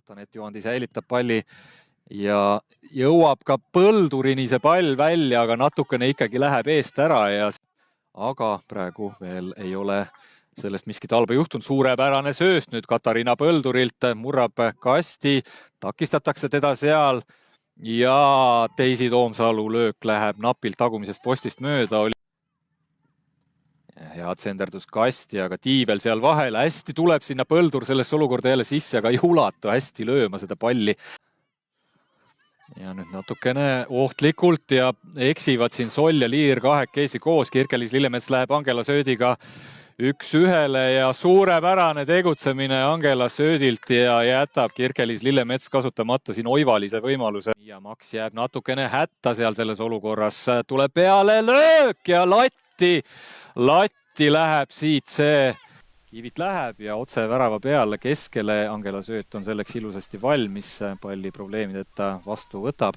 Tanett Juhandi säilitab palli ja jõuab ka põldurini see pall välja, aga natukene ikkagi läheb eest ära aga praegu veel ei ole sellest miskit halba juhtunud. Suurepärane sööst nüüd Katariina Põldurilt, murrab kasti, takistatakse teda seal ja Daisy Toomsalu löök läheb napilt tagumisest postist mööda. Hea tsenderdus kasti, aga Tiivel seal vahel. Hästi tuleb sinna Põldur sellesse olukorda jälle sisse, aga ei ulatu hästi lööma seda palli. Ja nüüd natukene ohtlikult ja eksivad siin Soll ja Liir kahekesi koos. Kirkelis Lillemets läheb Angela Söödiga 1-1 ja suurepärane tegutsemine Angela Söödilt ja jätab Kirkelis Lillemets kasutamata siin oivalise võimaluse. Ja Maks jääb natukene hätta seal selles olukorras. Tuleb peale löök ja Latti läheb siit see. Kiivit läheb ja otse värava peale keskele. Angela Sööt on selleks ilusasti valmis, palli probleemideta vastu võtab.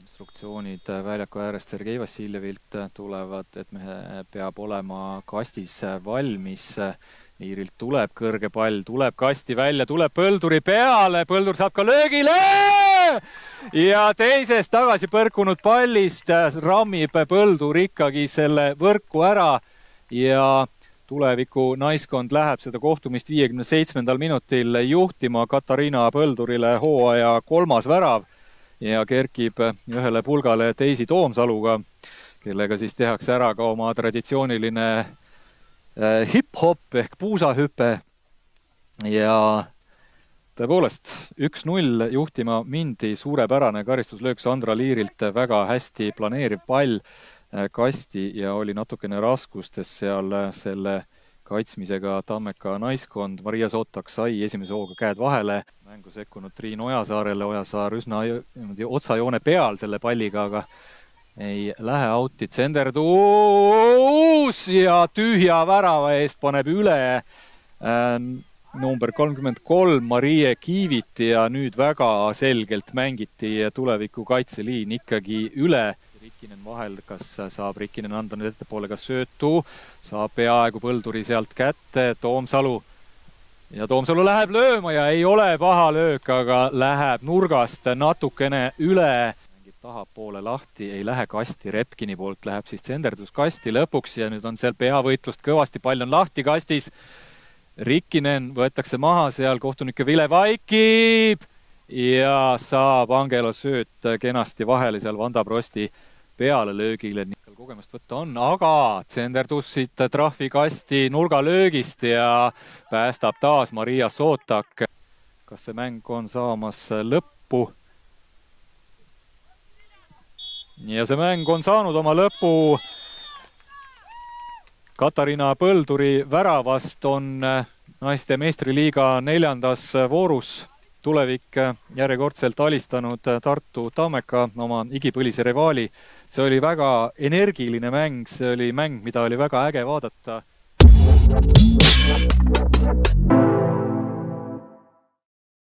Instruktsioonid väljaku äärest Sergei Vassiljevilt tulevad, et me peab olema kastis valmis. Liirilt tuleb kõrge pall, tuleb kasti välja, tuleb Põlduri peale. Põldur saab ka löögile! Ja teisest tagasi põrkunud pallist rammib Põldur ikkagi selle võrku ära ja tuleviku naiskond läheb seda kohtumist 57. minutil juhtima. Katariina Põldurile hooaja 3. värav ja kerkib ühele pulgale Daisy Toomsaluga, kellega siis tehakse ära ka oma traditsiooniline hip-hop ehk puusahüpe. Ja tõepoolest 1-0 juhtima mindi, suurepärane karistuslöök Sandra Liirilt, väga hästi planeeriv pall kasti ja oli natukene raskustes seal selle kaitsmisega Tammeka naiskond. Maria Sootak sai esimese hooga käed vahele. Mängu sekkunud Triin Ojasaarele. Ojasaar üsna otsajoone peal selle palliga, aga ei lähe outi. Tsenderdus ja tühja värava eest paneb üle number 33 Marie Kiivit ja nüüd väga selgelt mängiti tuleviku kaitseliin ikkagi üle. Rikkinen vahel, kas saab Rikkinen anda nüüd ettepoole, kas söötu, saab peaaegu Põlduri sealt kätte, Toomsalu ja Toomsalu läheb lööma ja ei ole paha löök, aga läheb nurgast natukene üle. Mängib tahapoole lahti, ei lähe kasti, Repkini poolt läheb siis tsenderdus kasti lõpuks ja nüüd on seal peavõitlust kõvasti, pall on lahti kastis. Rikkinen võetakse maha seal, kohtunik Vile vaikib ja saab Angela Sööt kenasti vahele seal Vanda Prosti peale löögile. Kogemust võtta on, aga tsenderdus siit trahvikasti nurgalöögist ja päästab taas Maria Sootak. Kas see mäng on saamas lõppu? Ja see mäng on saanud oma lõpu. Katariina Põlduri väravast on naiste meistriliiga 4. voorus tulevik järjekordselt alistanud Tartu Tammeka oma igipõlise rivaali. See oli väga energiline mäng, see oli mäng, mida oli väga äge vaadata.